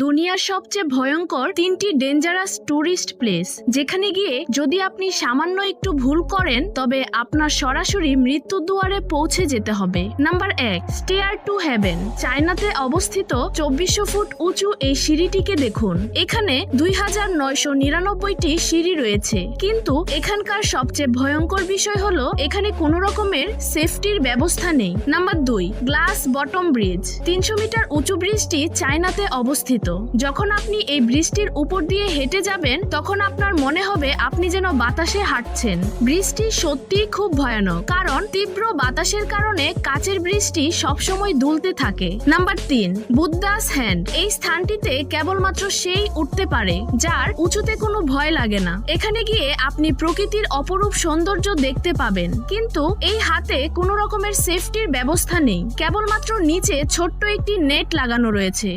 দুনিয়ার সবচেয়ে ভয়ঙ্কর 3টি ডেঞ্জারাস টুরিস্ট প্লেস, যেখানে গিয়ে যদি আপনি সামান্য একটু ভুল করেন তবে আপনার সরাসরি মৃত্যুর দুয়ারে পৌঁছে যেতে হবে। Number 1, stair to heaven. চায়নাতে অবস্থিত 2400 ফুট উঁচু এই সিঁড়িটিকে দেখুন। এখানে 2999টি সিঁড়ি রয়েছে, কিন্তু এখানকার সবচেয়ে ভয়ঙ্কর বিষয় হলো এখানে কোনো রকমের সেফটির ব্যবস্থা নেই। Number 2, glass bottom bridge. 300 metre উঁচু ব্রিজটি চায়নাতে অবস্থিত। যখন আপনি এই ব্রিজটির উপর দিয়ে হেঁটে যাবেন তখন আপনার মনে হবে আপনি যেন বাতাসে হাঁটছেন। ব্রিজটি সত্যিই খুব ভয়ানক, কারণ তীব্র বাতাসের কারণে কাচের ব্রিজটি সবসময় দুলতে থাকে। Number 3, Buddha's hand. এই স্থানটিতে কেবলমাত্র সেই উঠতে পারে যার উঁচুতে কোনো ভয় লাগে না। এখানে গিয়ে আপনি প্রকৃতির অপরূপ সৌন্দর্য দেখতে পাবেন, কিন্তু এই হাতে কোনো রকমের সেফটির ব্যবস্থা নেই। কেবলমাত্র নিচে ছোট্ট একটি নেট লাগানো রয়েছে।